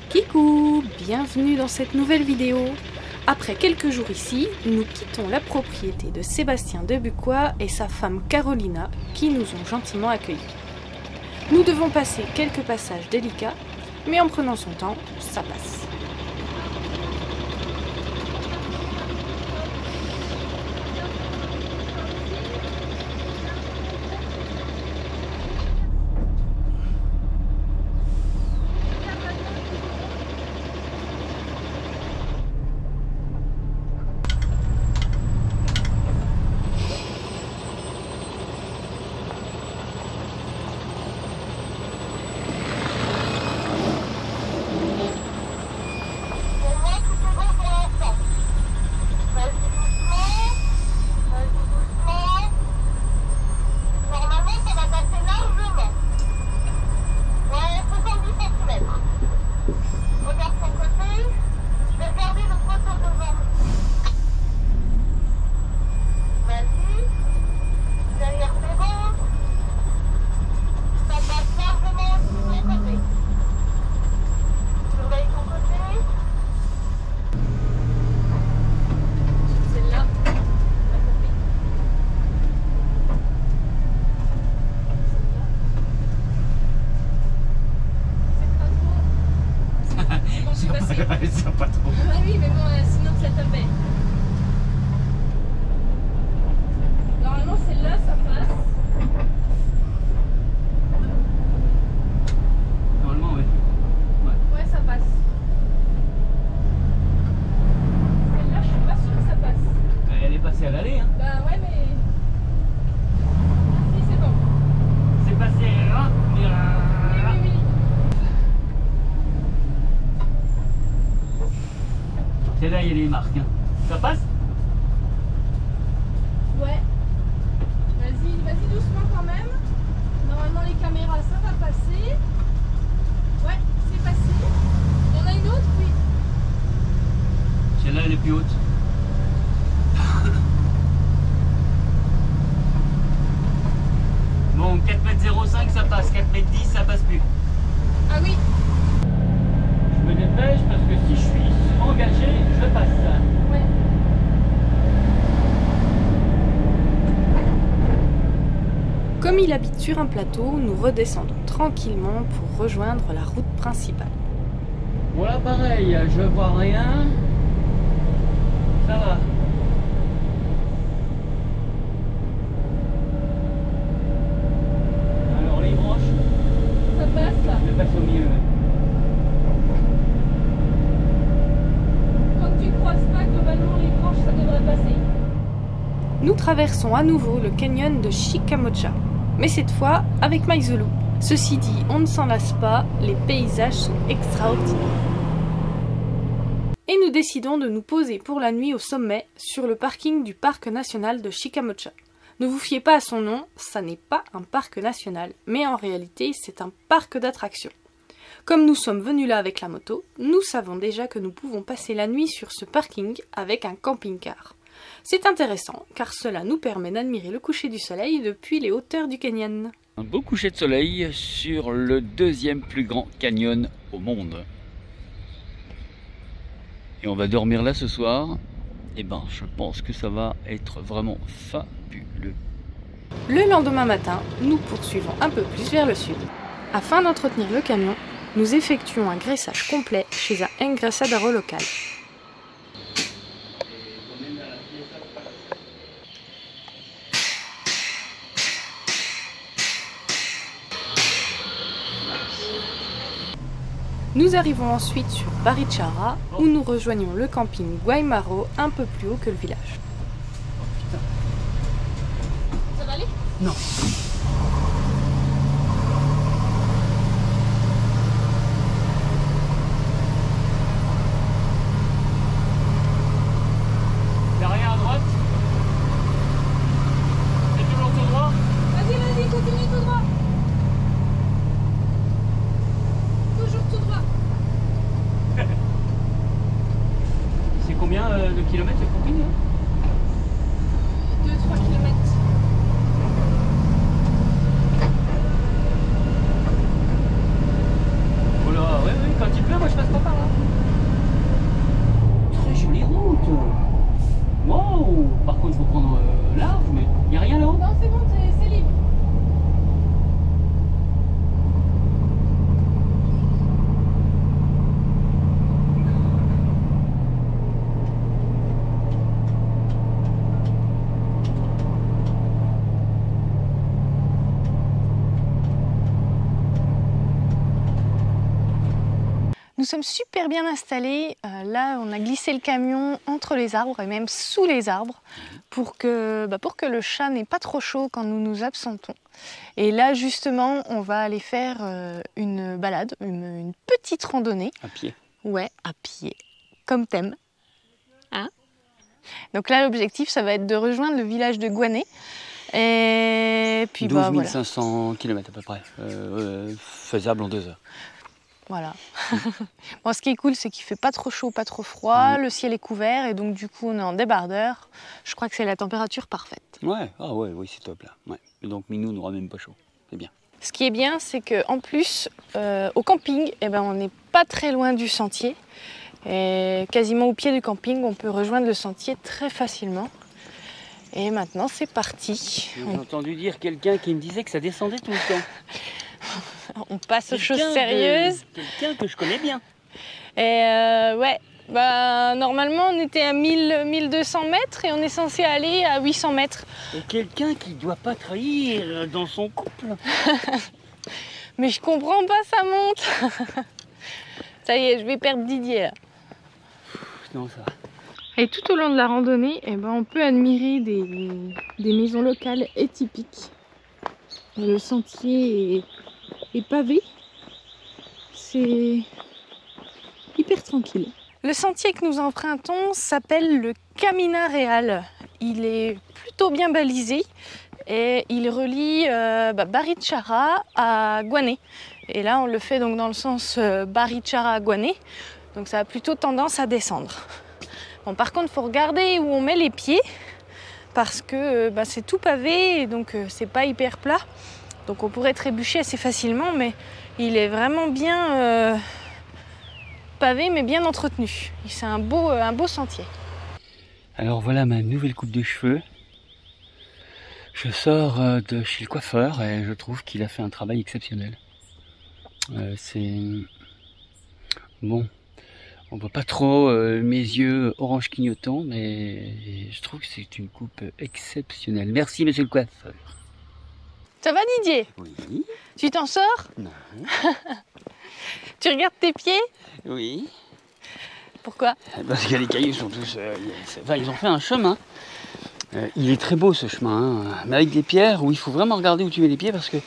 Kikou, bienvenue dans cette nouvelle vidéo. Après quelques jours ici, nous quittons la propriété de Sébastien Debucquois et sa femme Carolina qui nous ont gentiment accueillis. Nous devons passer quelques passages délicats, mais en prenant son temps, ça passe. Pas trop. Ah oui, mais bon, sinon ça tapait. Normalement, celle-là, ça passe. Normalement, oui. Ouais, ça passe. Celle-là, je suis pas sûre que ça passe. Elle est passée à l'aller, hein. Bah ouais, mais. Ah si, c'est bon. C'est passé là, mais Oui. c'est là, il y a les marques, hein. Ça passe? Ouais. Vas-y doucement quand même. Normalement, les caméras, ça va passer. Ouais, c'est passé. Il y en a une autre, oui. Celle-là, elle est plus haute. Bon, 4,05 m ça passe, 4,10 m ça passe plus. Ah oui. Je me dépêche parce que si je suis engagé, je passe. Ouais. Comme il habite sur un plateau, nous redescendons tranquillement pour rejoindre la route principale. Voilà, pareil, je vois rien. Ça va. Alors, les branches, Ça passe là. je passe au milieu. Quand tu croises pas, globalement, les branches, ça devrait passer. Nous traversons à nouveau le canyon de Chicamocha, mais cette fois avec Maizulu. Ceci dit, on ne s'en lasse pas, les paysages sont extraordinaires. Et nous décidons de nous poser pour la nuit au sommet, sur le parking du parc national de Chicamocha. Ne vous fiez pas à son nom, ça n'est pas un parc national, mais en réalité c'est un parc d'attractions. Comme nous sommes venus là avec la moto, nous savons déjà que nous pouvons passer la nuit sur ce parking avec un camping-car. C'est intéressant car cela nous permet d'admirer le coucher du soleil depuis les hauteurs du canyon. Un beau coucher de soleil sur le deuxième plus grand canyon au monde. Et on va dormir là ce soir. Et ben, je pense que ça va être vraiment fabuleux. Le lendemain matin, nous poursuivons un peu plus vers le sud. Afin d'entretenir le camion, nous effectuons un graissage complet chez un engrasadero local. Nous arrivons ensuite sur Barichara, où nous rejoignons le camping Guaymaro un peu plus haut que le village. Ça va aller? Non. Y'a rien à droite? C'est toujours tout droit? Vas-y, continue tout droit. Toujours tout droit. C'est combien de kilomètres le camping là? 2-3 km. Oh là, ouais, quand il pleut, moi je passe pas Nous sommes super bien installés. Là, on a glissé le camion entre les arbres et même sous les arbres pour que le chat n'ait pas trop chaud quand nous nous absentons. Et là, justement, on va aller faire une balade, une petite randonnée. À pied. Ouais, à pied, comme thème. Hein? Donc là, l'objectif, ça va être de rejoindre le village de Gouanet. Et puis 12 500 km à peu près, faisable en 2 heures. Voilà. Bon, ce qui est cool, c'est qu'il fait pas trop chaud, pas trop froid, le ciel est couvert et donc du coup on est en débardeur. Je crois que c'est la température parfaite. Ouais, ah ouais, oui, c'est top là. Ouais. Et donc Minou n'aura même pas chaud, c'est bien. Ce qui est bien, c'est qu'en plus, au camping, on n'est pas très loin du sentier. Et quasiment au pied du camping, on peut rejoindre le sentier très facilement. Et maintenant, c'est parti. J'ai entendu dire quelqu'un qui me disait que ça descendait tout le temps. On passe aux choses sérieuses. Quelqu'un que je connais bien. Et ouais, normalement on était à 1200 mètres et on est censé aller à 800 mètres. Et quelqu'un qui ne doit pas trahir dans son couple. Mais je comprends pas, ça monte. Ça y est, je vais perdre Didier là. Non, ça va. Et tout au long de la randonnée, on peut admirer des maisons locales et typiques. Le sentier est pavé. C'est hyper tranquille. Le sentier que nous empruntons s'appelle le Camina Real. Il est plutôt bien balisé et il relie Barichara à Gouanet. Et là, on le fait donc dans le sens Barichara à Gouanet. Donc ça a plutôt tendance à descendre. Bon, par contre, il faut regarder où on met les pieds parce que c'est tout pavé et donc c'est pas hyper plat. Donc on pourrait trébucher assez facilement, mais il est vraiment bien pavé, mais bien entretenu. C'est un beau sentier. Alors voilà ma nouvelle coupe de cheveux. Je sors de chez le coiffeur et je trouve qu'il a fait un travail exceptionnel. C'est... Bon, on voit pas trop mes yeux orange clignotant, mais je trouve que c'est une coupe exceptionnelle. Merci monsieur le coiffeur. Ça va Didier? Oui. Tu t'en sors? Non. Tu regardes tes pieds? Oui. Pourquoi? Parce que les cailloux sont tous... ils ont fait un chemin. Il est très beau ce chemin, hein, mais avec des pierres où il faut vraiment regarder où tu mets les pieds parce que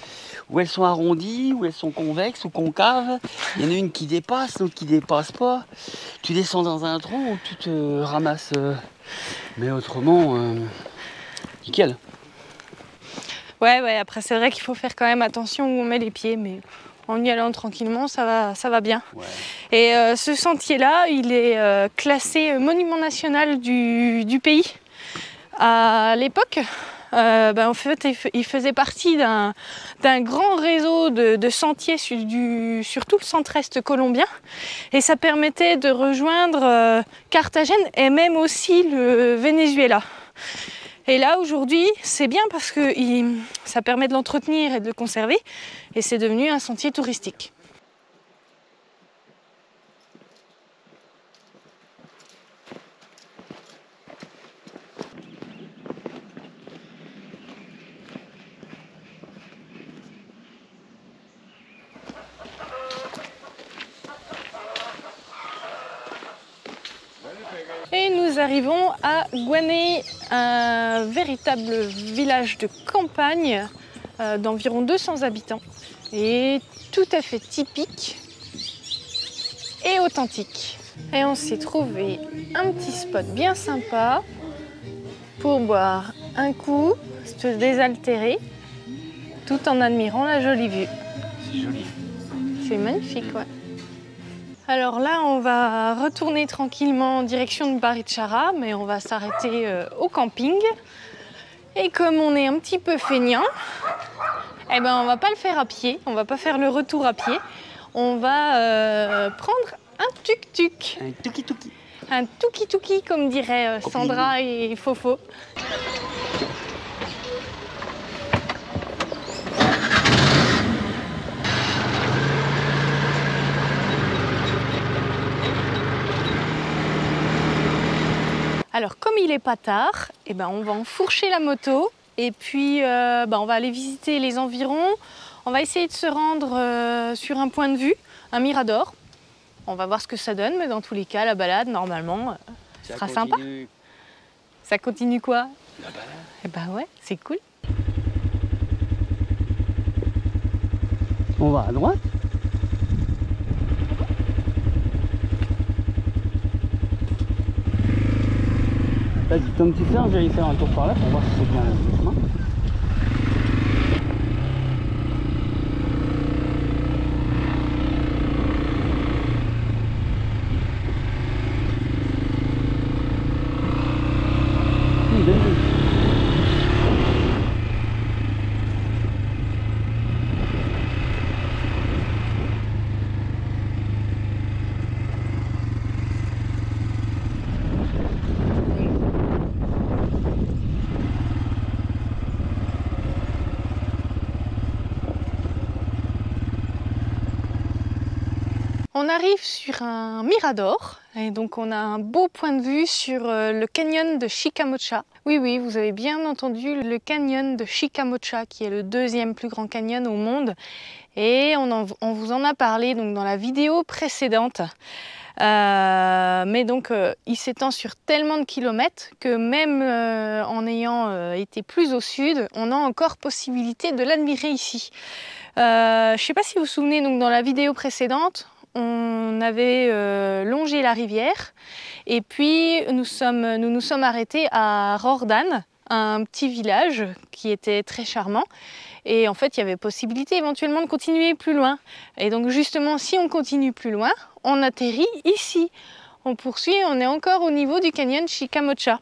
où elles sont arrondies, où elles sont convexes ou concaves. Il y en a une qui dépasse, l'autre qui dépasse pas. Tu descends dans un trou où tu te ramasses. Mais autrement, nickel. Ouais, après c'est vrai qu'il faut faire quand même attention où on met les pieds, mais en y allant tranquillement, ça va bien. Ouais. Et ce sentier-là, il est classé monument national du pays. À l'époque, en fait, il faisait partie d'un grand réseau de sentiers sur tout le centre-est colombien. Et ça permettait de rejoindre Carthagène et même aussi le Venezuela. Et là, aujourd'hui, c'est bien parce que ça permet de l'entretenir et de le conserver. Et c'est devenu un sentier touristique. Et nous arrivons à Gouanet, un véritable village de campagne d'environ 200 habitants et tout à fait typique et authentique. Et on s'est trouvé un petit spot bien sympa pour boire un coup, se désaltérer, tout en admirant la jolie vue. C'est joli. C'est magnifique, ouais. Alors là, on va retourner tranquillement en direction de Barichara, mais on va s'arrêter au camping. Et comme on est un petit peu feignant, on va pas le faire à pied, on va pas faire le retour à pied. On va prendre un tuk-tuk. Un tuki-tuki. Un tuki-tuki, comme dirait Sandra et Fofo. Alors comme il est pas tard, on va enfourcher la moto et puis on va aller visiter les environs. On va essayer de se rendre sur un point de vue, un mirador. On va voir ce que ça donne, mais dans tous les cas, la balade, normalement, ça sera sympa. Ça continue quoi? La balade. Eh ben ouais, c'est cool. On va à droite. Vas-y, comme tu fais, j'allais faire un tour par là pour voir si c'est bien le chemin. On arrive sur un mirador et donc on a un beau point de vue sur le canyon de Chicamocha. Oui, oui, vous avez bien entendu, le canyon de Chicamocha qui est le deuxième plus grand canyon au monde. Et on vous en a parlé donc dans la vidéo précédente. Mais donc il s'étend sur tellement de kilomètres que même en ayant été plus au sud, on a encore possibilité de l'admirer ici. Je ne sais pas si vous vous souvenez, donc dans la vidéo précédente, on avait longé la rivière et puis nous nous sommes arrêtés à Rordan, un petit village qui était très charmant. Et en fait, il y avait possibilité éventuellement de continuer plus loin. Et donc justement, si on continue plus loin, on atterrit ici. On poursuit, on est encore au niveau du canyon Chicamocha.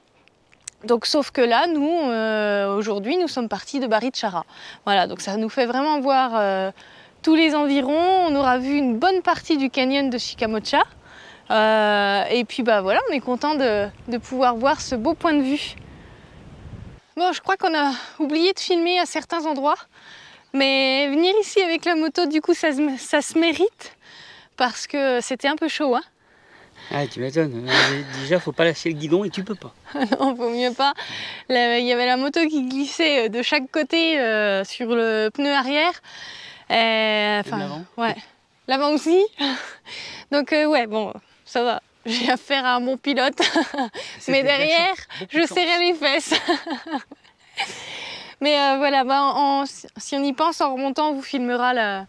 Donc sauf que là, nous, aujourd'hui, nous sommes partis de Barichara. Voilà, donc ça nous fait vraiment voir tous les environs. On aura vu une bonne partie du canyon de Chicamocha. Et puis bah voilà, on est content de pouvoir voir ce beau point de vue. Bon, je crois qu'on a oublié de filmer à certains endroits, mais venir ici avec la moto, du coup, ça se mérite, parce que c'était un peu chaud, hein. Ah, tu m'étonnes. Déjà, faut pas lâcher le guidon et tu peux pas. Non, vaut mieux pas. Il y avait la moto qui glissait de chaque côté sur le pneu arrière. Enfin, l'avant. Ouais, l'avant aussi. Donc, ouais, bon, ça va. J'ai affaire à un bon pilote, mais derrière, je serrais les fesses. Mais voilà, bah, si on y pense, en remontant, on vous filmera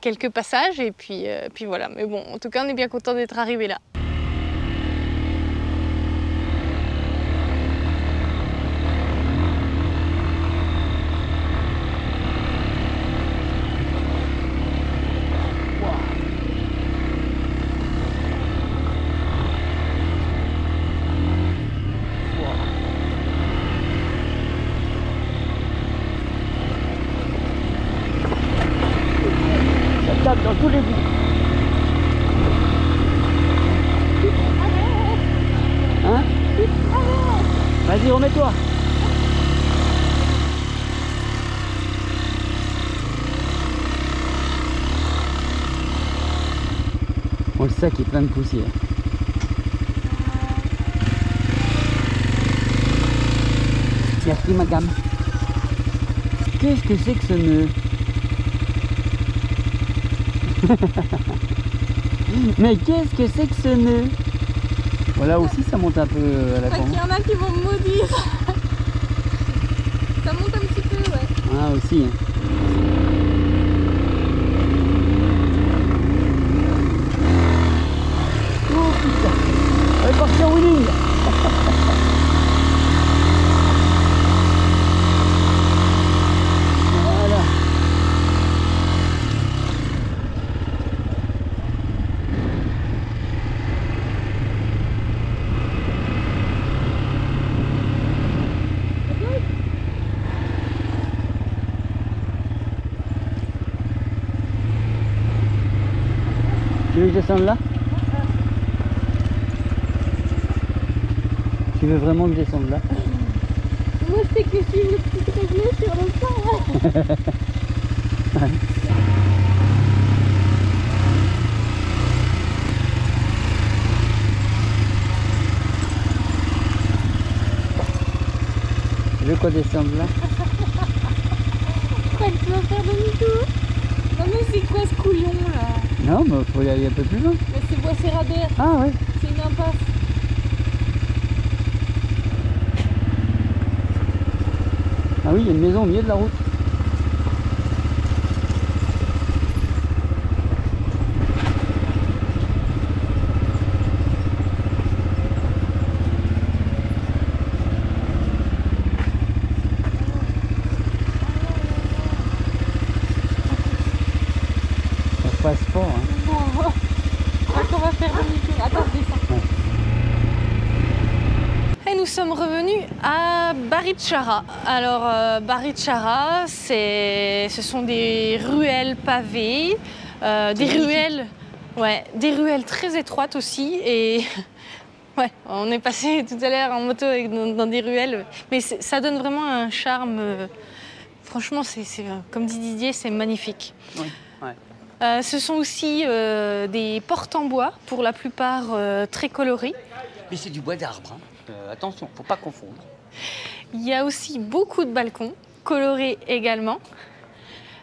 quelques passages. Et puis voilà, mais bon, en tout cas, on est bien content d'être arrivé là. Dans tous les bouts. Hein? Vas-y, remets-toi. Oh, le sac est plein de poussière. Merci, madame. Qu'est-ce que c'est que ce nœud? Mais qu'est-ce que c'est que ce nœud? Voilà aussi ça monte un peu à la pente. Il y en a qui vont me maudire. Ça monte un petit peu, ouais. Ah aussi. Hein. Oh putain. On est parti en wheeling. Tu veux que je descende là? Tu veux vraiment que je descende là? Moi je fais que suivre le petit réglé sur le pont. Tu veux qu'on descende là? Pourquoi tu vas faire demi-tour? Non mais c'est quoi ce couillon là? Non, mais il faut y aller un peu plus loin. Mais c'est Bois Serradère, Ah ouais. c'est une impasse. Ah oui, il y a une maison au milieu de la route. Ça passe fort, hein. Bon, on va faire demi-tour. Attends, je descends. Et nous sommes revenus à Baritxarra. Alors, Baritxarra, ce sont des ruelles pavées, des ruelles très étroites aussi. Et ouais, on est passé tout à l'heure en moto dans des ruelles, mais ça donne vraiment un charme. Franchement, comme dit Didier, c'est magnifique. Oui, ouais. Ce sont aussi des portes en bois, pour la plupart très colorées. Mais c'est du bois d'arbre, hein. Attention, faut pas confondre. Il y a aussi beaucoup de balcons, colorés également.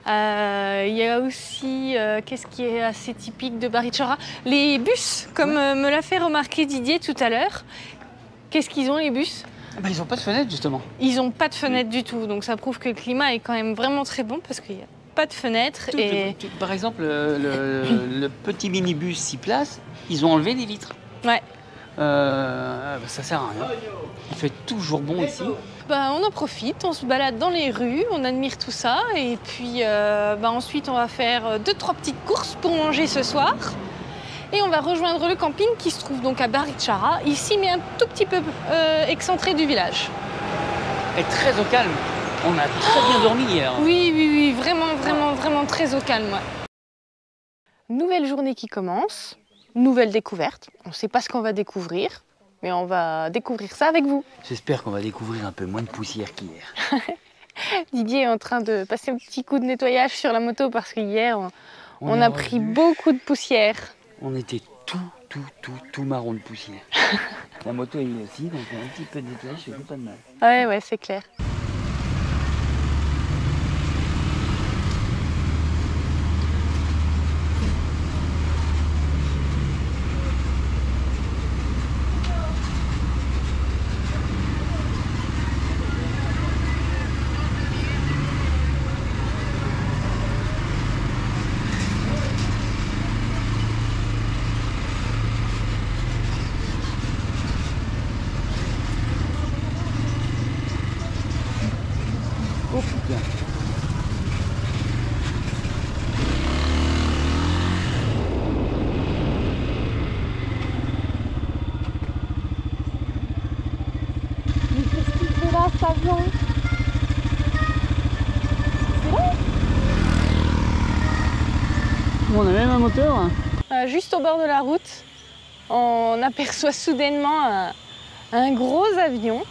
Il y a aussi, qu'est-ce qui est assez typique de Baritxarra? Les bus, comme me l'a fait remarquer Didier tout à l'heure. Qu'est-ce qu'ils ont, les bus? Bah, ils n'ont pas de fenêtre, justement. Ils n'ont pas de fenêtre du tout, donc ça prouve que le climat est quand même vraiment très bon, parce qu'il n'y a pas de fenêtre. Par exemple, le petit minibus 6 places, ils ont enlevé les vitres. Ouais. Ça sert à rien. Il fait toujours bon ici. Bah, on en profite, on se balade dans les rues, on admire tout ça, et puis ensuite on va faire 2-3 petites courses pour manger ce soir. Et on va rejoindre le camping qui se trouve donc à Baritxarra, ici mais un tout petit peu excentré du village. Et très au calme. On a très bien dormi hier. Oui, vraiment très au calme. Ouais. Nouvelle journée qui commence, nouvelle découverte. On ne sait pas ce qu'on va découvrir, mais on va découvrir ça avec vous. J'espère qu'on va découvrir un peu moins de poussière qu'hier. Didier est en train de passer un petit coup de nettoyage sur la moto parce qu'hier, on a pris beaucoup de poussière. On était tout marron de poussière. La moto est aussi, donc un petit peu de nettoyage, ça fait pas de mal. Ouais, c'est clair. Oh putain. Mais qu'est-ce qu'il fait là, cet avion? C'est vrai? On a même un moteur. Juste au bord de la route, on aperçoit soudainement un gros avion.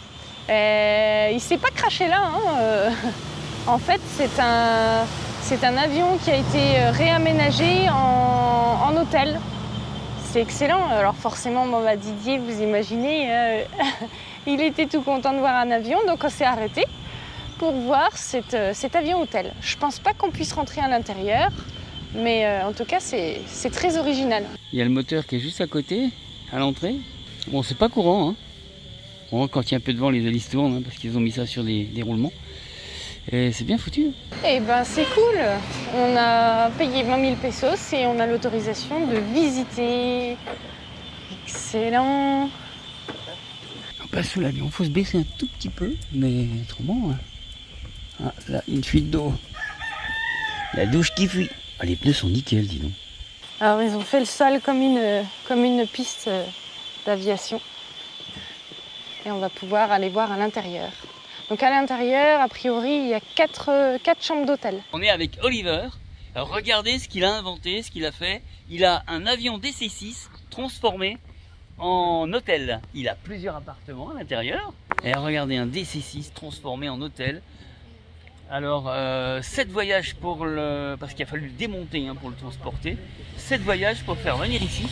Il ne s'est pas craché là. Hein. En fait, c'est un avion qui a été réaménagé en hôtel. C'est excellent. Alors forcément, Didier, vous imaginez, il était tout content de voir un avion, donc on s'est arrêté pour voir cet avion hôtel. Je ne pense pas qu'on puisse rentrer à l'intérieur, mais en tout cas, c'est très original. Il y a le moteur qui est juste à côté, à l'entrée. Bon, c'est pas courant, hein. Bon, quand il y a un peu de vent, les hélices tournent, hein, parce qu'ils ont mis ça sur des roulements. Et c'est bien foutu. Eh ben, c'est cool. On a payé 20 000 pesos et on a l'autorisation de visiter. Excellent. On passe sous l'avion. Il faut se baisser un tout petit peu, mais autrement. Ah, là, une fuite d'eau. La douche qui fuit. Ah, les pneus sont nickel, dis donc. Alors, ils ont fait le sol comme une piste d'aviation. Et on va pouvoir aller voir à l'intérieur. Donc à l'intérieur, a priori, il y a 4 chambres d'hôtel. On est avec Oliver. Alors, regardez ce qu'il a inventé, ce qu'il a fait. Il a un avion DC-6 transformé en hôtel. Il a plusieurs appartements à l'intérieur. Et regardez, un DC-6 transformé en hôtel. Alors, 7 voyages parce qu'il a fallu le démonter hein, pour le transporter. 7 voyages pour le faire venir ici.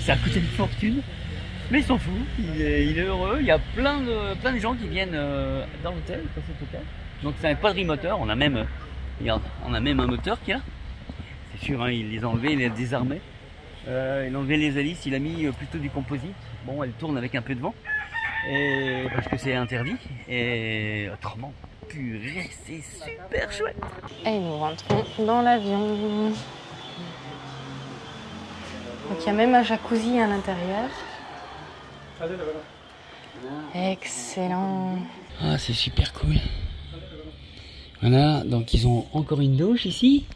Ça a coûté une fortune. Mais il s'en fout, il est heureux. Il y a plein de gens qui viennent dans l'hôtel, dans cet hôtel. Donc c'est un quadrimoteur, on a même un moteur qui est là. c'est sûr, hein, il les a enlevés, il les désarmait. Il a enlevé les hélices, il a mis plutôt du composite. Bon, elle tourne avec un peu de vent, et, parce que c'est interdit. Et autrement, purée, c'est super chouette. Et nous rentrons dans l'avion. Donc il y a même un jacuzzi à l'intérieur. Excellent. Ah, c'est super cool. Voilà, donc ils ont encore une douche ici.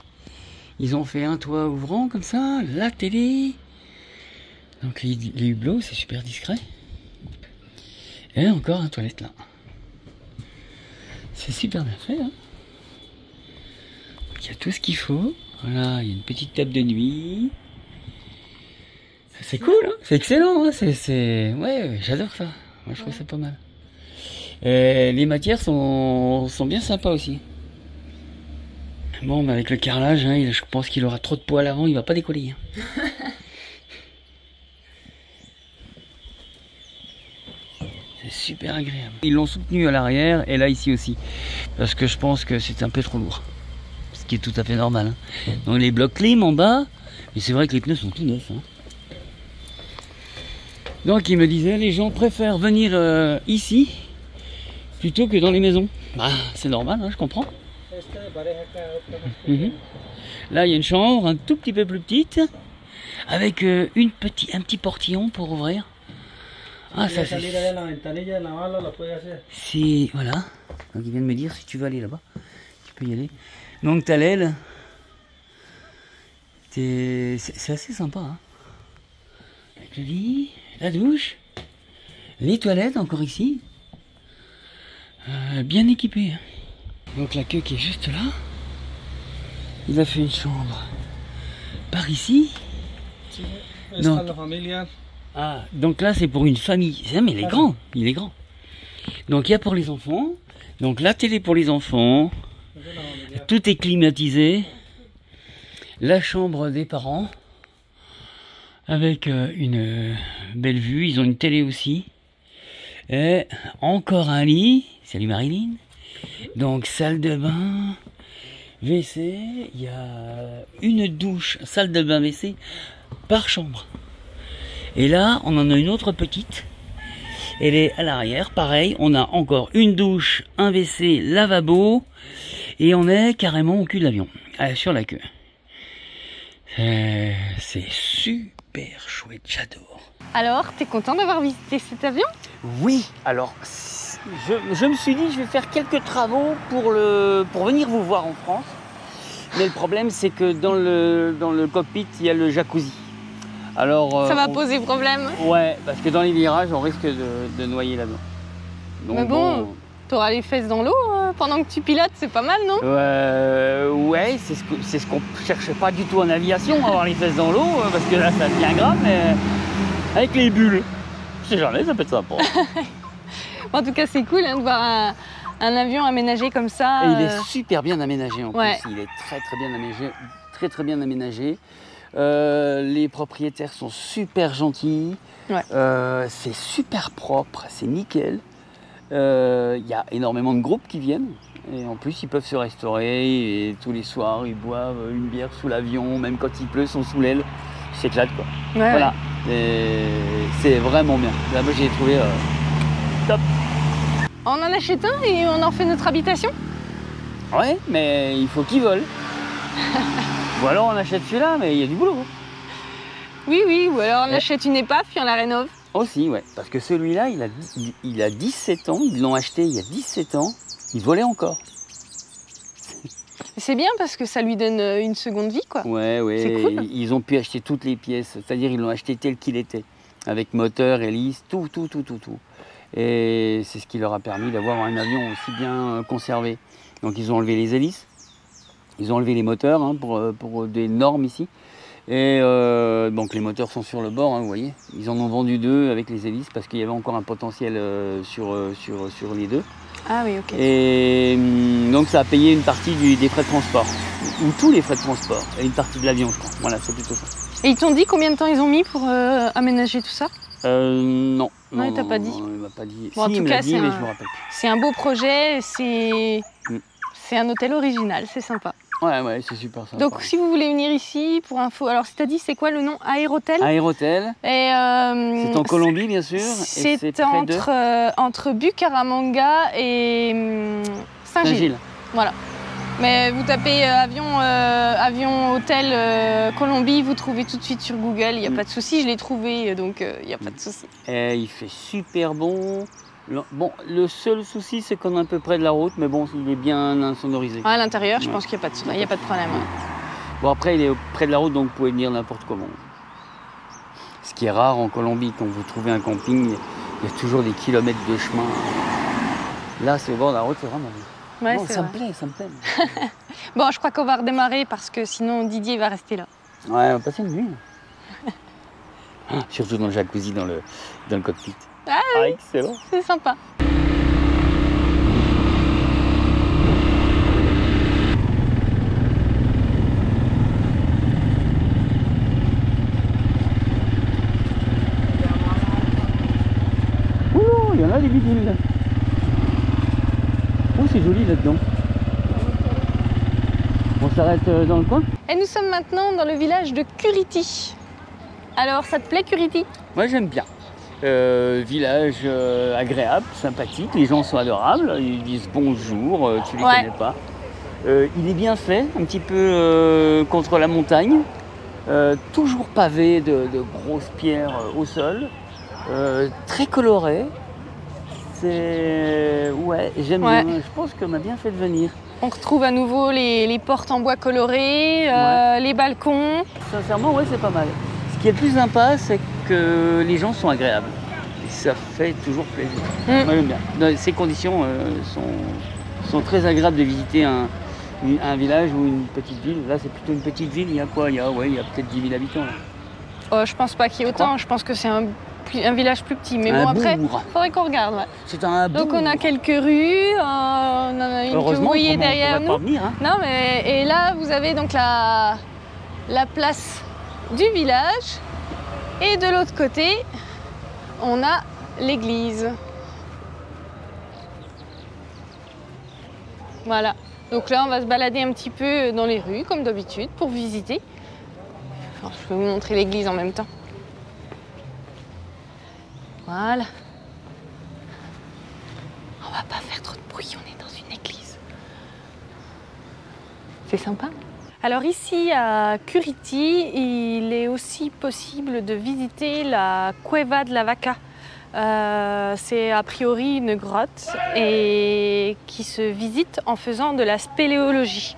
Ils ont fait un toit ouvrant comme ça, la télé. Donc les hublots, c'est super discret. Et encore un toilette là. C'est super bien fait. Hein, il y a tout ce qu'il faut. Voilà, il y a une petite table de nuit. C'est cool, hein, c'est excellent. Hein, ouais, j'adore ça. Moi, je trouve ça pas mal. Et les matières sont bien sympas aussi. Bon, bah avec le carrelage, hein, je pense qu'il aura trop de poids à l'avant, il va pas décoller. Hein. C'est super agréable. Ils l'ont soutenu à l'arrière et là ici aussi. Parce que je pense que c'est un peu trop lourd. Ce qui est tout à fait normal. Hein. Donc les blocs clim en bas, mais c'est vrai que les pneus sont tout neufs. Hein. Donc il me disait, les gens préfèrent venir ici plutôt que dans les maisons. Bah c'est normal, hein, je comprends. Là il y a une chambre un tout petit peu plus petite avec un petit portillon pour ouvrir. Ah ça c'est... Voilà. Donc il vient de me dire si tu veux aller là-bas, tu peux y aller. Donc t'as l'aile. C'est assez sympa. Hein. Avec le lit, la douche, les toilettes encore ici. Bien équipé. Donc la queue qui est juste là. Il a fait une chambre par ici. Donc là c'est pour une famille. Mais il est grand, il est grand. Donc il y a pour les enfants. Donc la télé pour les enfants. Tout est climatisé. La chambre des parents. Avec une belle vue. Ils ont une télé aussi. Et encore un lit. Salut Marilyn. Donc salle de bain, WC, il y a une douche, salle de bain, WC par chambre. Et là, on en a une autre petite. Elle est à l'arrière, pareil, on a encore une douche, un WC, lavabo, et on est carrément au cul de l'avion, sur la queue. C'est super chouette, j'adore. Alors, t'es content d'avoir visité cet avion? Oui, alors... Je me suis dit je vais faire quelques travaux pour venir vous voir en France. Mais le problème c'est que dans le cockpit il y a le jacuzzi. Alors, ça va poser problème. Ouais, parce que dans les virages on risque de noyer là-dedans. Mais bon, t'auras les fesses dans l'eau pendant que tu pilotes, c'est pas mal non? Ouais, c'est ce qu'on cherche pas du tout en aviation, avoir les fesses dans l'eau, parce que là ça devient grave, mais avec les bulles, je sais jamais, ça peut être sympa. En tout cas, c'est cool hein, de voir un avion aménagé comme ça. Et il est super bien aménagé en plus. Il est très bien aménagé. Les propriétaires sont super gentils. Ouais. C'est super propre, c'est nickel. Il y a énormément de groupes qui viennent. Et en plus, ils peuvent se restaurer. Et tous les soirs, ils boivent une bière sous l'avion. Même quand il pleut, ils sont sous l'aile. Ils s'éclatent quoi. Ouais, voilà. C'est vraiment bien. Là, moi, j'ai trouvé top. On en achète un et on en fait notre habitation? Ouais, mais il faut qu'il vole. Ou alors on achète celui-là, mais il y a du boulot. Oui, ou alors on achète une épave puis on la rénove. Aussi, ouais, parce que celui-là, il a 17 ans, ils l'ont acheté il y a 17 ans, il volait encore. C'est bien parce que ça lui donne une seconde vie, quoi. Ouais, c'est cool. Ils ont pu acheter toutes les pièces, c'est-à-dire ils l'ont acheté tel qu'il était, avec moteur, hélice, tout. Et c'est ce qui leur a permis d'avoir un avion aussi bien conservé. Donc ils ont enlevé les hélices, ils ont enlevé les moteurs hein, pour des normes ici. Et donc les moteurs sont sur le bord, hein, vous voyez. Ils en ont vendu 2 avec les hélices parce qu'il y avait encore un potentiel sur les 2. Ah oui, ok. Et donc ça a payé une partie des frais de transport, ou tous les frais de transport, et une partie de l'avion je crois. Voilà, c'est plutôt ça. Et ils t'ont dit combien de temps ils ont mis pour aménager tout ça? Non. Non, il t'a pas dit. Non, il m'a pas dit. Bon, si, en tout cas, mais je me rappelle plus. C'est un beau projet, c'est un hôtel original, c'est sympa. Ouais, c'est super sympa. Donc si vous voulez venir ici pour info, alors t'as dit c'est quoi le nom? Aérotel. Aérotel. C'est en Colombie bien sûr. C'est entre Bucaramanga et Saint-Gilles. Voilà. Mais vous tapez avion hôtel Colombie, vous trouvez tout de suite sur Google, il n'y a pas de souci, je l'ai trouvé, donc il n'y a pas de souci. Et il fait super bon. Bon, le seul souci, c'est qu'on est un peu près de la route, mais bon, il est bien insonorisé. À l'intérieur, je pense qu'il n'y a pas de problème. Ouais. Bon, après, il est près de la route, donc vous pouvez venir n'importe comment. Ce qui est rare en Colombie, quand vous trouvez un camping, il y a toujours des kilomètres de chemin. Là, c'est au bord de la route, c'est vraiment bien. Ouais, bon, ça me plaît. Bon, je crois qu'on va redémarrer parce que sinon Didier va rester là. Ouais, on va passer une nuit. Surtout dans le jacuzzi, dans le cockpit. Ah oui, excellent. C'est sympa. Oh, il y en a des bidules là. Oh, c'est joli là-dedans. On s'arrête dans le coin? Et nous sommes maintenant dans le village de Curity. Alors, ça te plaît Curity? Moi, j'aime bien. Village agréable, sympathique, les gens sont adorables, ils disent bonjour, tu les connais pas. Il est bien fait, un petit peu contre la montagne, toujours pavé de grosses pierres au sol, très coloré. Ouais, j'aime bien, je pense qu'on a bien fait de venir. On retrouve à nouveau les portes en bois coloré, les balcons. Sincèrement, ouais, c'est pas mal. Ce qui est le plus sympa, c'est que les gens sont agréables. Et ça fait toujours plaisir. Moi, j'aime bien. Dans ces conditions sont très agréables de visiter un village ou une petite ville. Là, c'est plutôt une petite ville. Il y a quoi? Il y a peut-être 10 000 habitants. Là. Je pense pas qu'il y ait autant. Je pense que c'est un village plus petit. Mais bon, après, il faudrait qu'on regarde. Ouais. C'est un bourg. Donc, on a quelques rues. On en a une que vous voyez derrière nous. Pas venir, hein. Non, mais et là, vous avez donc la place du village. Et de l'autre côté, on a l'église. Voilà. Donc là, on va se balader un petit peu dans les rues, comme d'habitude, pour visiter. Alors, je vais vous montrer l'église en même temps. Voilà. On va pas faire trop de bruit, on est dans une église. C'est sympa. Alors ici à Curity, il est aussi possible de visiter la Cueva de la Vaca. C'est a priori une grotte et qui se visite en faisant de la spéléologie.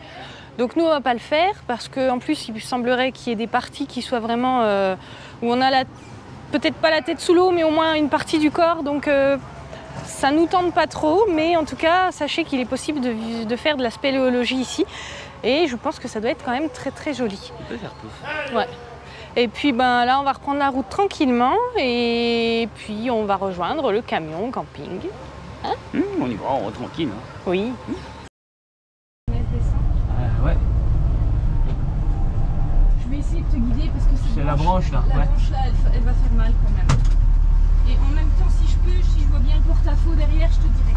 Donc nous on va pas le faire parce qu'en plus il semblerait qu'il y ait des parties qui soient vraiment où on a peut-être pas la tête sous l'eau mais au moins une partie du corps, donc ça nous tente pas trop, mais en tout cas sachez qu'il est possible de faire de la spéléologie ici. Et je pense que ça doit être quand même très très joli. On peut faire tout. Ouais. Et puis là, on va reprendre la route tranquillement et puis on va rejoindre le camion camping. Hein? On y va, on va tranquille. Hein. Oui. Ouais. Je vais essayer de te guider parce que c'est la branche là. La branche là, elle va faire mal quand même. Et en même temps, si je vois bien le porte-à-faux derrière, je te dirai.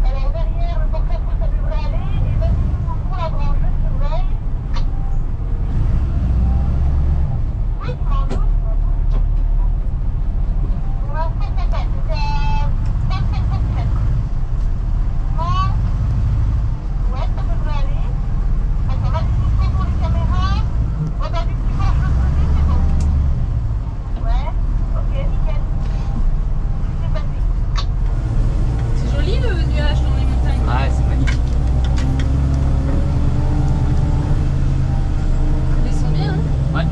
Alors derrière le porte-à-faux, ça devrait aller. Et vas-y, pour la branche, je surveille. Oui, sans doute. Pour l'instant, ça passe. C'est à 25 cm. Non. Ouais, ça devrait aller. Attends, vas-y, doucement pour les caméras. Oh, bah, vu que tu marches de l'autre côté, c'est bon. Ouais, ok, nickel. C'est passé. C'est joli le nuage dans les montagnes. Ouais, c'est magnifique. On descend bien, hein? Ouais.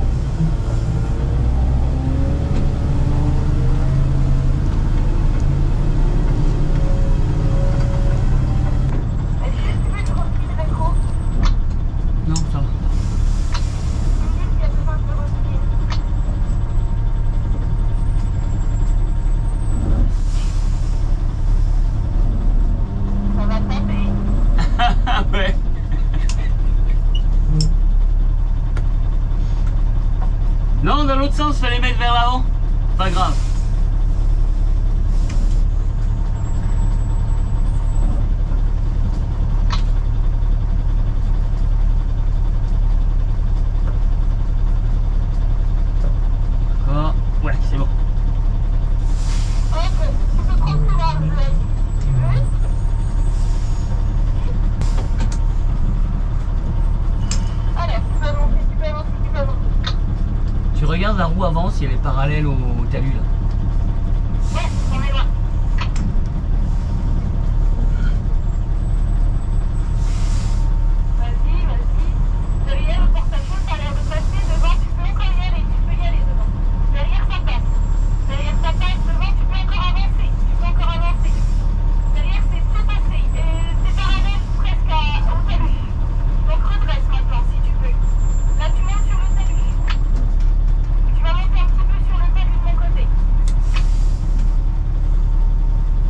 Est-ce que tu veux une rosine rétro? Non, ça va. Il y a besoin de rosine. Ça va taper. Ah ouais. Non, dans l'autre sens, fallait mettre vers l'avant. Pas grave. Tu regardes la roue avant si elle est parallèle au talus là. Ouais, on est là. Vas-y, vas-y. Derrière le porte-à-faux, ça a l'air de passer. Devant, tu peux encore y aller. Tu peux y aller devant. Derrière, ça passe. Derrière, ça passe. Devant, tu peux encore avancer. Tu peux encore avancer. Derrière, c'est tout passé. C'est parallèle presque au talus. Donc redresse maintenant si tu peux. Là, tu montes sur le talus. Tu vas monter un petit peu sur le talus de mon côté.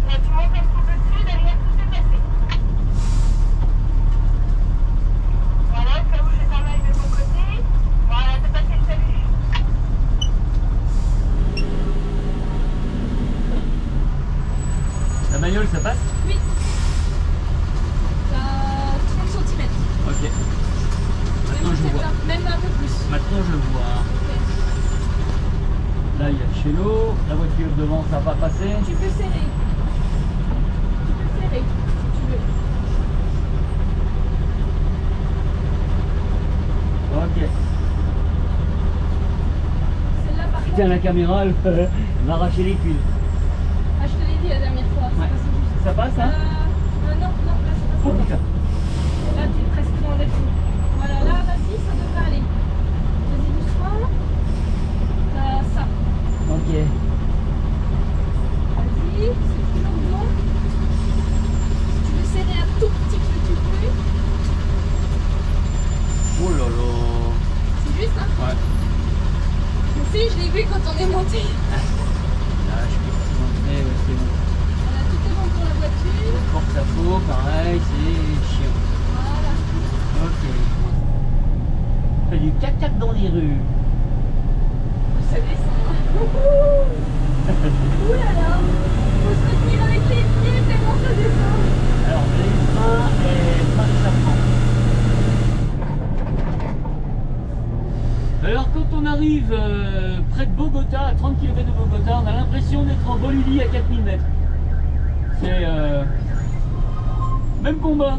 Là, tu montes un petit peu dessus. Derrière, tout est passé. Voilà, ça bouge ta maille de ton côté. Voilà, t'as passé le talus. La bagnole ça passe? Oui. T'as 30 cm. Ok. Maintenant je vois. Même un peu plus. Maintenant je vois. Là il y a le chélo, la voiture devant ça va passer. Tu peux serrer. Tu peux serrer si tu veux. Ok. Celle-là par contre. Tiens la caméra elle va arracher les tuiles. Ah, je te l'ai dit la dernière fois. C'est Ouais. passé juste. Ça passe hein? Non, là c'est Oh pas putain. ça. Là t'es presque dans le fond. Voilà, là vas-y, ça devrait aller. Vas-y doucement. T'as ça. Ok. Vas-y, c'est toujours bon. Si tu veux serrer un tout petit peu, tu peux. Oh là là. C'est juste, hein? Ouais. Si, je l'ai vu quand on est monté. Là je peux montrer, ouais, c'est bon. Voilà, tout est bon pour la voiture. Le porte-à-faux, pareil, c'est chiant. Voilà. Ok. Fait du cac-cac dans les rues. Ça descend. Ouh là là. Faut se retenir avec les pieds tellement ça descend. Alors, les freins et freins de serpent. Alors, quand on arrive près de Bogota, à 30 km de Bogota, on a l'impression d'être en Bolivie à 4000 mètres. C'est même combat.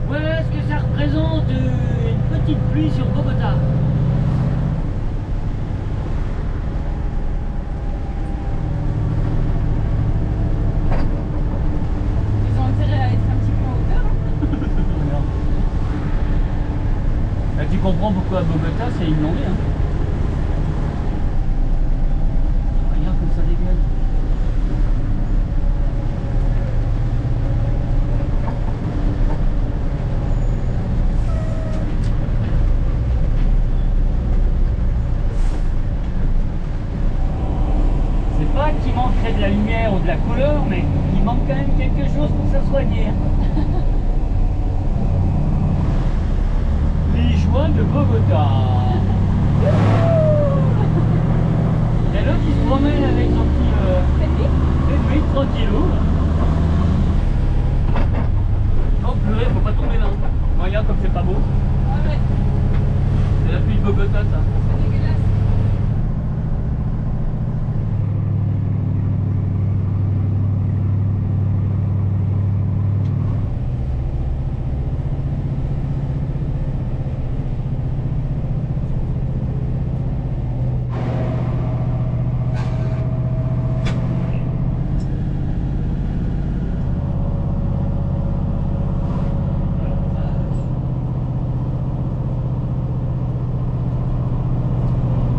Voilà ce que ça représente une petite pluie sur Bogota. Ils ont intérêt à être un petit peu en hauteur. Hein. Là, tu comprends pourquoi Bogota c'est inondé. Hein. Regarde comme ça dégueule. C'est pas qu'il manquerait de la lumière ou de la couleur, mais il manque quand même quelque chose pour que ça soit gai. Les joies de Bogota. Il y a l'autre qui se promène avec son petit Fenwick tranquillou. Oh purée, faut pas tomber là. Regarde comme c'est pas beau. Ah ouais, C'est la pluie de Bogota ça. c'est dégueulasse.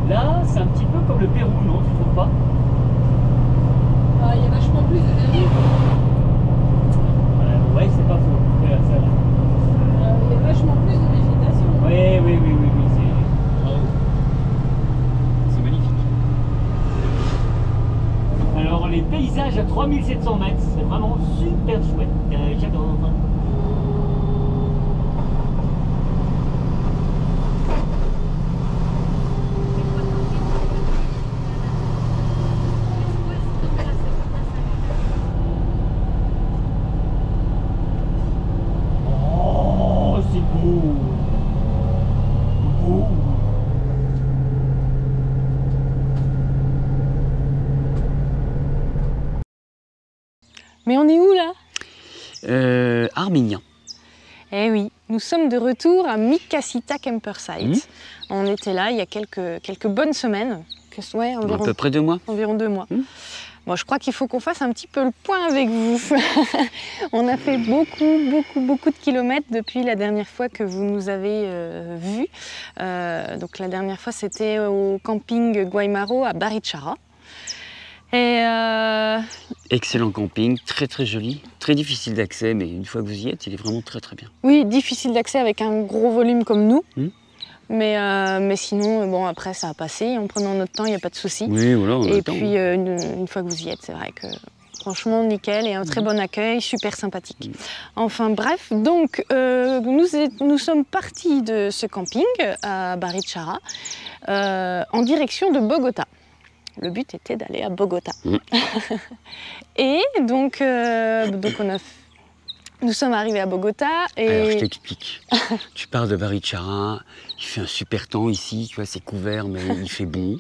Là, c'est un petit peu comme le Pérou, non? Tu trouves pas? Ah, il y a vachement plus de verdure. Ouais, c'est pas faux. Regarde ça là. Il y a vachement plus de végétation. Oui, c'est... Bravo. C'est magnifique. Alors, les paysages à 3700 mètres, c'est vraiment super chouette. J'adore. Oh, c'est beau. Beau. Mais on est où là? Arménien. Eh oui, Nous sommes de retour à Mikasita Campersite. On était là il y a quelques bonnes semaines, ouais, À peu près 2 mois. Environ 2 mois. Bon, je crois qu'il faut qu'on fasse un petit peu le point avec vous. On a fait beaucoup de kilomètres depuis la dernière fois que vous nous avez vus. Donc la dernière fois, c'était au camping Guaymaro à Barichara. Et Excellent camping, très joli, très difficile d'accès, mais une fois que vous y êtes, il est vraiment très bien. oui, difficile d'accès avec un gros volume comme nous. Mais sinon, bon, après, ça a passé. En prenant notre temps, il n'y a pas de souci. Oui, voilà, on Et attend. puis, une fois que vous y êtes, c'est vrai que franchement, nickel et un très bon accueil, super sympathique. Enfin bref, donc nous sommes partis de ce camping à Barichara en direction de Bogota. Le but était d'aller à Bogota. Et donc, nous sommes arrivés à Bogota et... Alors je t'explique. Tu pars de Barichara, il fait un super temps ici, tu vois, c'est couvert mais il fait bon.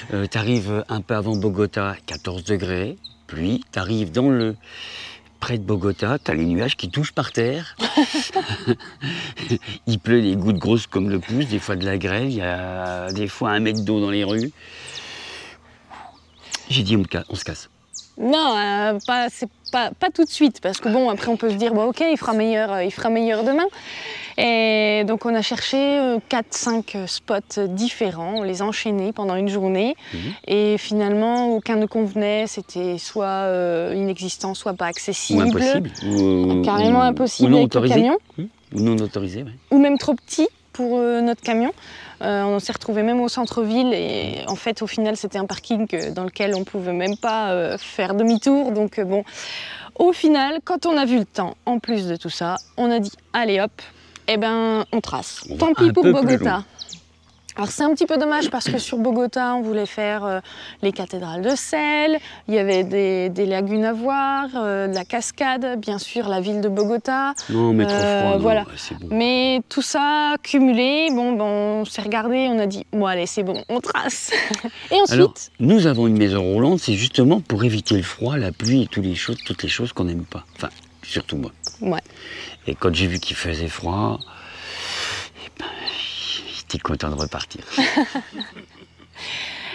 Tu arrives un peu avant Bogota, 14 degrés, pluie. Tu arrives près de Bogota, tu as les nuages qui touchent par terre. Il pleut des gouttes grosses comme le pouce, des fois de la grêle, il y a des fois 1 mètre d'eau dans les rues. J'ai dit on se casse. Non, pas tout de suite, parce que bon, après on peut se dire, bon, ok, il fera meilleur demain. Et donc on a cherché 4-5 spots différents, on les a enchaînés pendant une journée. Et finalement, aucun ne convenait, c'était soit inexistant, soit pas accessible. Ou impossible. Carrément impossible ou non avec autorisé. le camion. Ou non autorisé, ouais. Ou même trop petit pour notre camion. On s'est retrouvé même au centre-ville et en fait au final c'était un parking dans lequel on pouvait même pas faire demi-tour. Donc bon, au final quand on a vu le temps, en plus de tout ça, on a dit allez hop, eh ben on trace. Tant pis pour Bogota. Alors c'est un petit peu dommage parce que sur Bogota, on voulait faire les cathédrales de sel, il y avait des lagunes à voir, de la cascade, bien sûr la ville de Bogota. Non, mais trop froid, non, voilà. Ouais, c'est bon. Mais tout ça cumulé, bon, on s'est regardé, on a dit, bon allez c'est bon, on trace. Et ensuite... Alors, nous avons une maison roulante, c'est justement pour éviter le froid, la pluie et toutes les choses qu'on n'aime pas. Enfin, surtout moi. Ouais. Et quand j'ai vu qu'il faisait froid, j'étais content de repartir.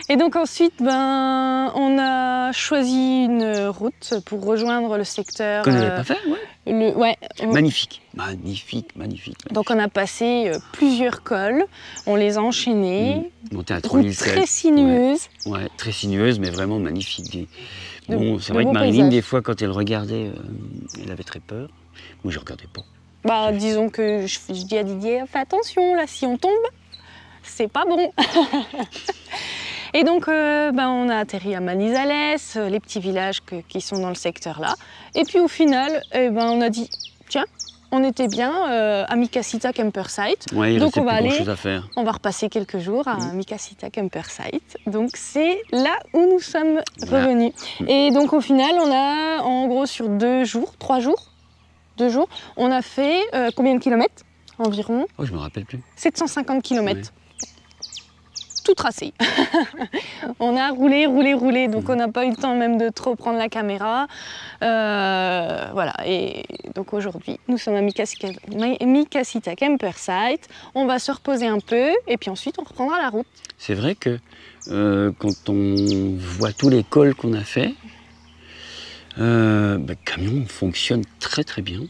Et donc ensuite, on a choisi une route pour rejoindre le secteur... Qu'on n'avait pas fait, ouais. Magnifique. Donc on a passé plusieurs cols, on les a enchaînés. Monté à Route 3007. très sinueuse. Ouais, très sinueuse, mais vraiment magnifique. De C'est vrai que beaux Marilyn, paysages. des fois, quand elle regardait, elle avait très peur. Moi, je regardais pas. Disons que je dis à Didier, fais attention là, si on tombe, c'est pas bon. Et donc, on a atterri à Manizales, les petits villages qui sont dans le secteur là. Et puis au final, on a dit, tiens, on était bien à Mikasita Campersite. Ouais, il donc restait on va plus aller, grand-chose à faire. on va repasser quelques jours à Mikasita Campersite. Donc c'est là où nous sommes revenus. Et donc au final, on a en gros sur 2 jours, 3 jours, 2 jours, on a fait combien de kilomètres environ? Oh, je me rappelle plus. 750 km. Tout tracé. On a roulé, donc on n'a pas eu le temps même de trop prendre la caméra. Voilà, et donc aujourd'hui, nous sommes à Mikasita Campersite. On va se reposer un peu, et puis ensuite on reprendra la route. C'est vrai que quand on voit tous les cols qu'on a fait, le camion fonctionne très bien.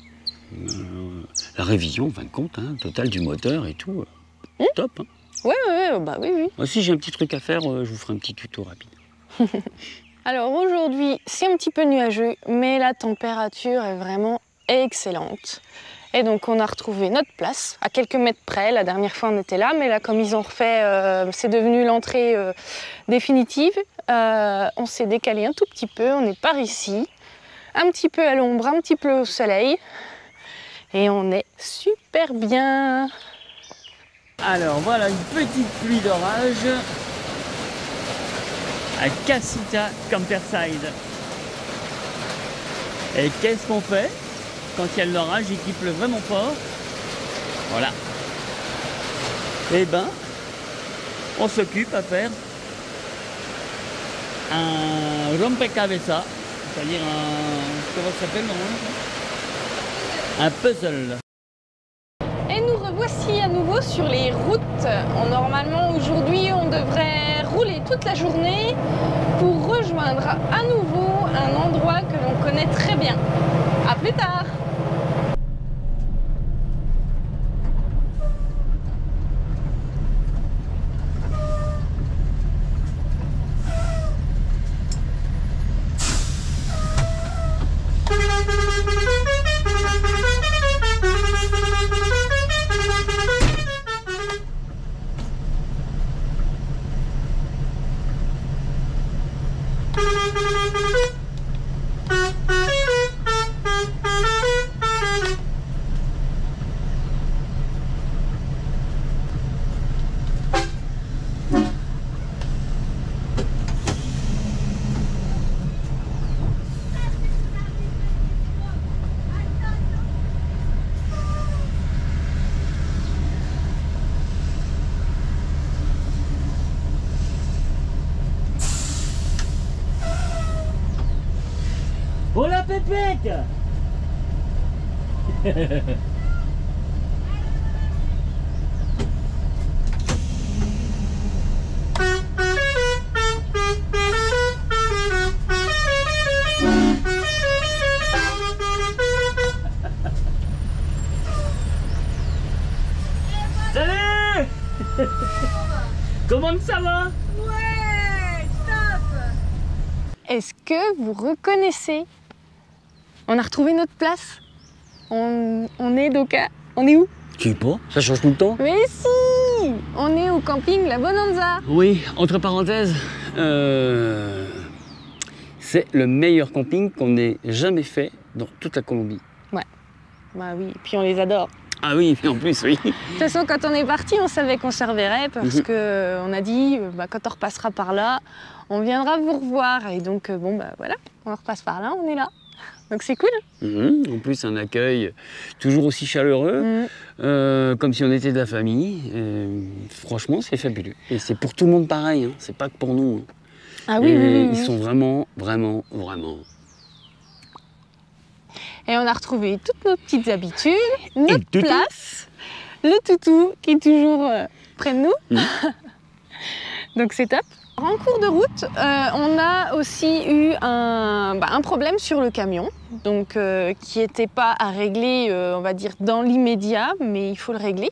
La révision, en fin de compte, totale du moteur et tout, top. Oui. Moi aussi, j'ai un petit truc à faire, je vous ferai un petit tuto rapide. Alors aujourd'hui, c'est un petit peu nuageux, mais la température est vraiment excellente. Et donc on a retrouvé notre place, à quelques mètres près. La dernière fois on était là, mais là comme ils ont refait, c'est devenu l'entrée définitive. On s'est décalé un tout petit peu, on est par ici, un petit peu à l'ombre, un petit peu au soleil. Et on est super bien. Alors voilà une petite pluie d'orage à Casita Campersite. Et qu'est-ce qu'on fait quand il y a de l'orage et qu'il pleut vraiment fort? Voilà. Eh ben, on s'occupe à faire un rompecabezas, c'est-à-dire un... comment ça s'appelle normalement? Un puzzle. revoici à nouveau sur les routes. Normalement, aujourd'hui, on devrait rouler toute la journée pour rejoindre à nouveau un endroit que l'on connaît très bien. À plus tard! Oh la pépette! Salut! Comment ça va? Est-ce que vous reconnaissez? On a retrouvé notre place. On est donc à... On est où? Tu sais pas, ça change tout le temps. Mais si! On est au camping La Bonanza. Oui, entre parenthèses, c'est le meilleur camping qu'on ait jamais fait dans toute la Colombie. Bah oui, puis on les adore. Ah oui, en plus, oui. De toute façon, quand on est parti, on savait qu'on se reverrait parce que on a dit, quand on repassera par là, on viendra vous revoir. Et donc, bon, bah voilà, on repasse par là, on est là. Donc c'est cool. En plus, un accueil toujours aussi chaleureux, comme si on était de la famille. Franchement, c'est fabuleux. Et c'est pour tout le monde pareil, hein. C'est pas que pour nous. Ah oui, Et ils sont vraiment, vraiment, vraiment... Et on a retrouvé toutes nos petites habitudes, notre place, le toutou qui est toujours près de nous. Donc c'est top. En cours de route, on a aussi eu un problème sur le camion, donc qui n'était pas à régler, on va dire, dans l'immédiat, mais il faut le régler.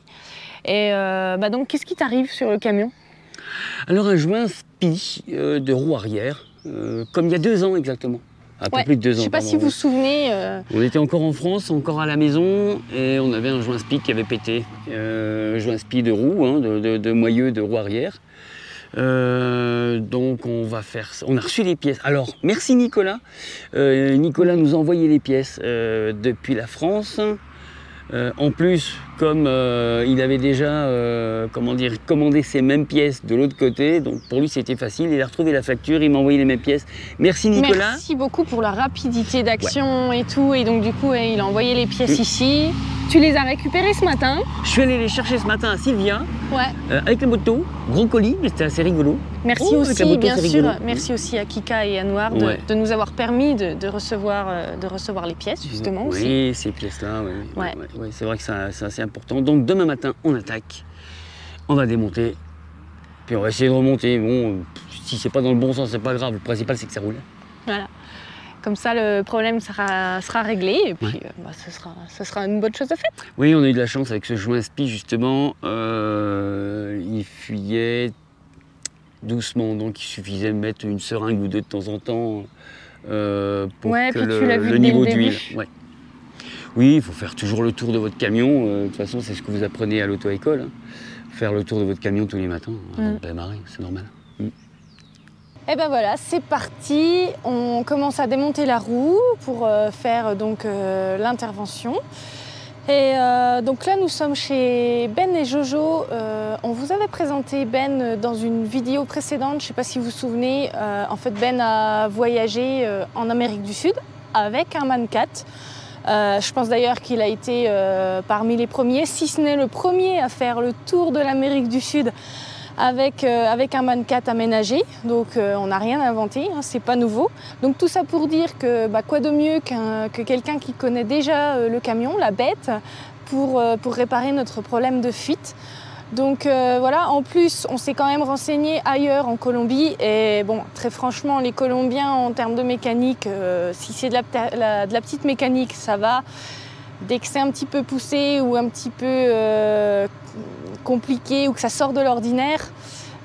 Et donc, qu'est-ce qui t'arrive sur le camion? Alors, un joint spi de roue arrière, comme il y a 2 ans exactement. Un peu plus de 2 ans. Je ne sais pas si vous vous souvenez. On était encore en France, encore à la maison, et on avait un joint spi qui avait pété. Joint spi de roue, hein, de moyeu de roue arrière. Donc on va faire ça. On a reçu les pièces. Alors merci Nicolas. Nicolas nous a envoyé les pièces depuis la France. En plus, comme il avait déjà commandé ces mêmes pièces de l'autre côté, donc pour lui c'était facile, il a retrouvé la facture, il m'a envoyé les mêmes pièces. Merci Nicolas. Merci beaucoup pour la rapidité d'action et tout, et donc du coup il a envoyé les pièces ici. Tu les as récupérées ce matin? Je suis allé les chercher ce matin à Sylvia, avec la moto, gros colis, mais c'était assez rigolo. Merci aussi, bien sûr, merci aussi à Kika et à Noir de nous avoir permis de recevoir les pièces, justement, aussi. Oui, ces pièces-là, oui, c'est vrai que c'est assez important. Donc demain matin, on attaque, on va démonter, puis on va essayer de remonter. Bon, si c'est pas dans le bon sens, c'est pas grave, le principal c'est que ça roule. Voilà. Comme ça, le problème sera réglé et puis ce sera une bonne chose à faire. Oui, on a eu de la chance avec ce joint spi, justement. Il fuyait doucement, donc il suffisait de mettre une seringue ou deux de temps en temps pour que le niveau d'huile. Oui, il faut faire toujours le tour de votre camion. De toute façon, c'est ce que vous apprenez à l'auto-école. Hein. Faire le tour de votre camion tous les matins avant de démarrer, c'est normal. Et ben voilà, c'est parti. On commence à démonter la roue pour faire donc l'intervention. Et donc là, nous sommes chez Ben et Jojo. On vous avait présenté Ben dans une vidéo précédente. Je ne sais pas si vous vous souvenez. En fait, Ben a voyagé en Amérique du Sud avec un Mancat. Je pense d'ailleurs qu'il a été parmi les premiers, si ce n'est le premier à faire le tour de l'Amérique du Sud avec un Mancat aménagé. Donc on n'a rien inventé, hein, c'est pas nouveau. Donc tout ça pour dire que quoi de mieux que quelqu'un qui connaît déjà le camion, la bête, pour réparer notre problème de fuite. Donc voilà, en plus, on s'est quand même renseigné ailleurs en Colombie et bon, très franchement, les Colombiens en termes de mécanique, si c'est de la petite mécanique, ça va. Dès que c'est un petit peu poussé ou un petit peu compliqué ou que ça sort de l'ordinaire,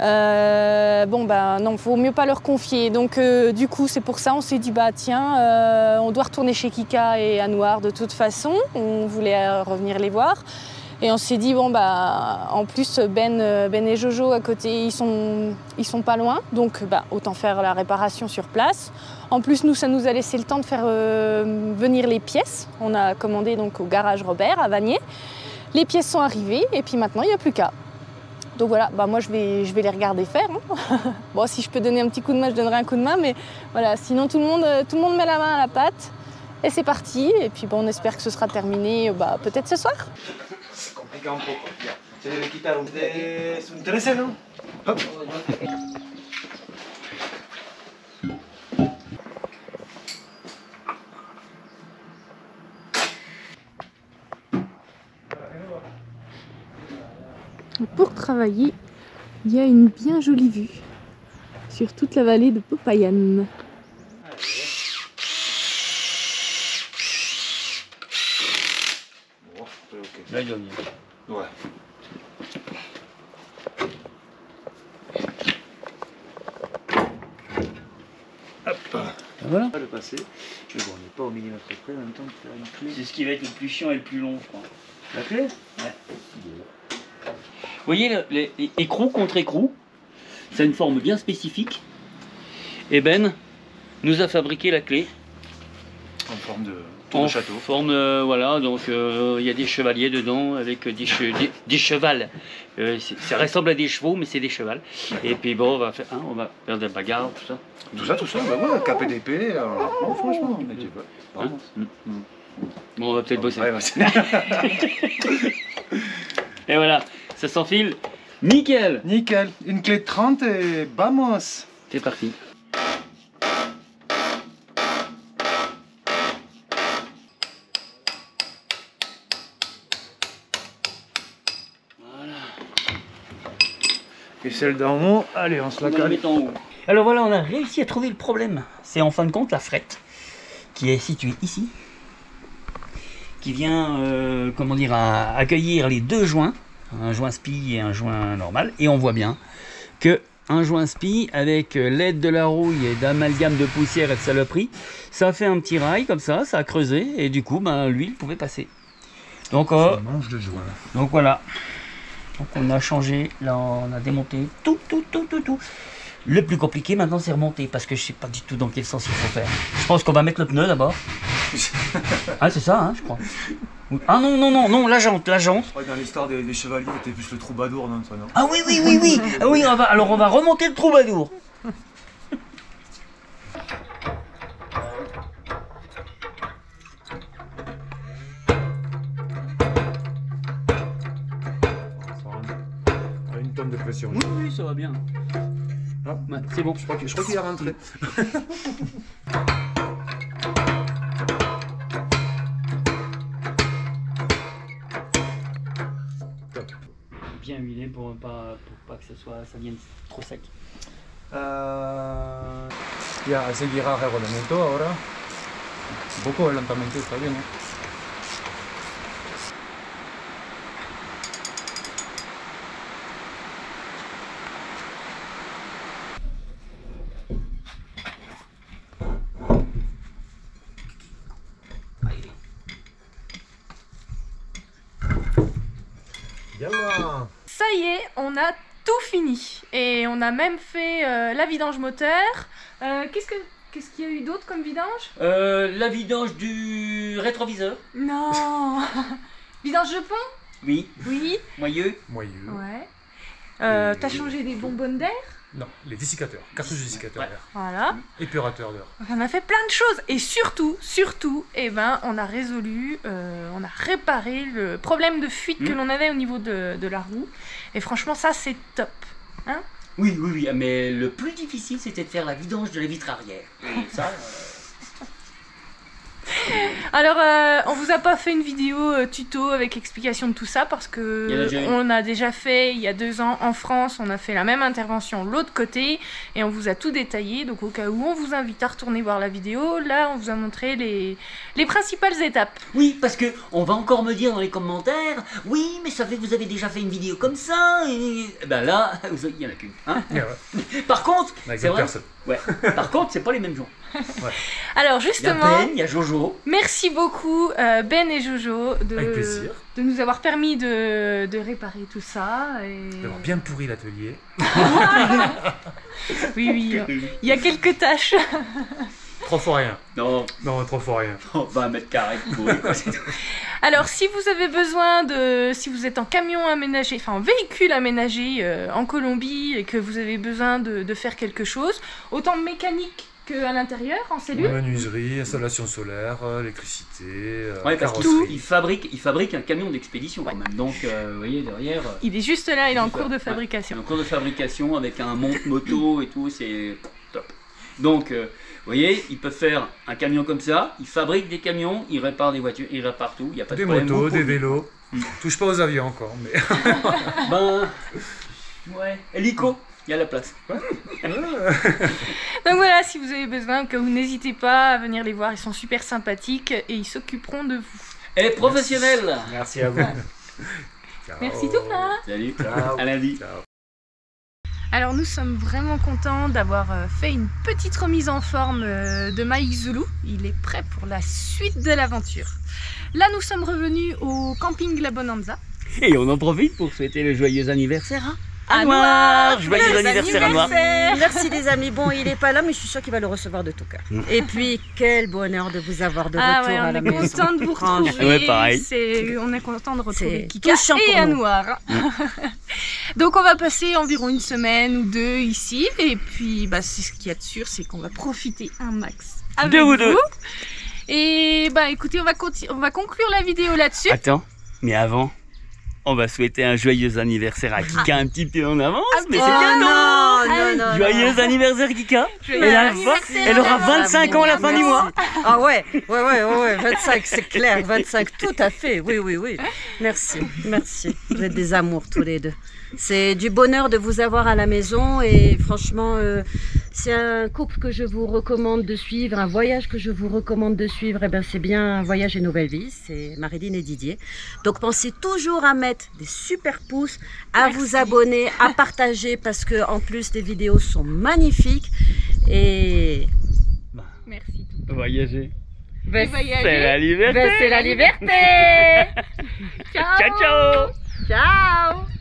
bon ben non, faut mieux pas leur confier. Donc du coup, c'est pour ça on s'est dit bah tiens, on doit retourner chez Kika et Anouar de toute façon. On voulait revenir les voir. Et on s'est dit, bon, bah, en plus, Ben et Jojo à côté, ils sont pas loin, donc bah, autant faire la réparation sur place. En plus, nous, ça nous a laissé le temps de faire venir les pièces. On a commandé donc au garage Robert à Vanier. Les pièces sont arrivées et puis maintenant, il n'y a plus qu'à. Donc voilà, bah, moi, je vais les regarder faire. Hein. Bon, si je peux donner un petit coup de main, je donnerai un coup de main, mais voilà, sinon, tout le monde met la main à la pâte. Et c'est parti, et puis bon, on espère que ce sera terminé bah, peut-être ce soir. Se complica un poco. Se debe quitar un 13, ¿no? Hop. Pour travailler, il y a une bien jolie vue sur toute la vallée de Popayan. Là, il doit venir. Ouais. Hop. Voilà. Le passer. Mais bon, on n'est pas au millimètre près en même temps de faire une clé. C'est ce qui va être le plus chiant et le plus long, je crois. La clé? Ouais. Vous voyez, les écrou contre écrou, c'est une forme bien spécifique. Et Ben nous a fabriqué la clé. En forme de tour de château. Forme, voilà, donc il y a des chevaliers dedans avec des chevals. Ça ressemble à des chevaux, mais c'est des chevals. Et puis bon, on va faire des bagarres, tout ça. Tout ça, bah ouais, caper d'épée. Bon, franchement, mais tu peux. Hein? Bon, on va peut-être bosser. Ouais, Et voilà, ça s'enfile. Nickel. Nickel. Une clé de 30 et vamos. C'est parti. Et celle d'en haut, allez, on se la cale. En haut. Alors voilà, on a réussi à trouver le problème. C'est en fin de compte la frette qui est située ici, qui vient, comment dire, à accueillir les deux joints, un joint spi et un joint normal. Et on voit bien que un joint spi, avec l'aide de la rouille et d'amalgame de poussière et de saloperie, ça a fait un petit rail comme ça a creusé, et du coup, ben, l'huile pouvait passer. Donc, manche de joint. Donc voilà. Donc on a changé, là on a démonté tout. Le plus compliqué maintenant c'est remonter parce que je sais pas du tout dans quel sens il faut faire. Je pense qu'on va mettre le pneu d'abord. Ah c'est ça hein, je crois. Ah non, la jante. Je crois que dans l'histoire des chevaliers c'était plus le troubadour, non, toi, non? Ah oui. Ah oui, on va remonter le troubadour. Une tonne de pression. Oui, ça va bien. Ah, ouais, c'est bon. Je crois qu'il est rentré. Bien huilé pour pas que ça vienne trop sec. Ya, seguirá regulamento ahora. Un poco lentamente, está bien, ¿eh? Ça y est, on a tout fini. Et on a même fait la vidange moteur. Qu'est-ce qu'il y a eu d'autre comme vidange? La vidange du rétroviseur. Non. Vidange de pont? Oui. Oui. Moyeux. Ouais. T'as changé des bonbonnes d'air? Non, les dessicateurs, cartouches dessicateurs d'air. Voilà. Épurateurs d'air. On a fait plein de choses. Et surtout, eh ben, on a résolu, on a réparé le problème de fuite que l'on avait au niveau de la roue. Et franchement, ça, c'est top. Hein? Oui, mais le plus difficile, c'était de faire la vidange de la vitre arrière. Et ça... Alors, on vous a pas fait une vidéo tuto avec explication de tout ça parce que on a déjà fait il y a 2 ans en France, on a fait la même intervention de l'autre côté et on vous a tout détaillé. Donc au cas où, on vous invite à retourner voir la vidéo. Là, on vous a montré les principales étapes. Oui, parce que on va encore me dire dans les commentaires, oui, mais ça fait que vous avez déjà fait une vidéo comme ça. Et ben là, il y en a qu'une. Hein. Par contre, c'est vrai. Ouais. Par contre, c'est pas les mêmes gens. Ouais. Alors justement, il y a Ben, il y a Jojo. Merci beaucoup Ben et Jojo de nous avoir permis de réparer tout ça. D'avoir bien pourri l'atelier. Oui, il y a quelques tâches. Trop fort rien. Non, trop fort rien. 20 mètres carrés pourri, quoi, c'est tout. Alors, si vous avez besoin si vous êtes en camion aménagé, enfin en véhicule aménagé en Colombie et que vous avez besoin de faire quelque chose, autant mécanique qu'à l'intérieur, en cellule. Menuiserie, installation solaire, électricité, ouais, parce qu'il fabrique un camion d'expédition quand même. Donc, vous voyez, derrière... Il est juste là, il est en cours de fabrication. Il est en cours de fabrication avec un monte-moto et tout, c'est top. Donc... vous voyez, ils peuvent faire un camion comme ça, ils fabriquent des camions, ils réparent des voitures, ils réparent tout, il n'y a pas de problème. Des motos, des vélos, touche pas aux avions encore, mais... Ben, ouais, hélico, il y a la place. Donc voilà, si vous avez besoin, que vous n'hésitez pas à venir les voir, ils sont super sympathiques et ils s'occuperont de vous. Et professionnels. Merci à vous. Merci tout plein. Salut, à lundi. Alors nous sommes vraiment contents d'avoir fait une petite remise en forme de Mike Zulu. Il est prêt pour la suite de l'aventure. Là nous sommes revenus au camping La Bonanza. Et on en profite pour souhaiter le joyeux anniversaire à Noir. Joyeux anniversaire à Noir. Merci les amis. Bon, il n'est pas là, mais je suis sûre qu'il va le recevoir de tout cœur. Et puis, quel bonheur de vous avoir de retour à la maison. On est content de vous retrouver. Ouais, pareil. On est content de retrouver Kika et à Noir. Donc on va passer environ 1 semaine ou 2 ici. Et puis, c'est ce qu'il y a de sûr, c'est qu'on va profiter un max avec vous. Et écoutez, on va conclure la vidéo là-dessus. Attends, mais avant... on va souhaiter un joyeux anniversaire à Kika un petit peu en avance, mais c'est bientôt. Non, joyeux anniversaire Kika. Elle aura 25 ans à la fin du mois. Ah ouais, 25, c'est clair, 25, tout à fait, oui. Merci. Vous êtes des amours tous les deux. C'est du bonheur de vous avoir à la maison et franchement, c'est un couple que je vous recommande de suivre, un voyage que je vous recommande de suivre. Et c'est bien Voyage et Nouvelle Vie, c'est Marilyn et Didier. Donc pensez toujours à mettre des super pouces, à vous abonner, à partager parce que en plus les vidéos sont magnifiques et merci. Voyager. C'est la liberté. C'est la liberté. Ciao. Ciao. Ciao.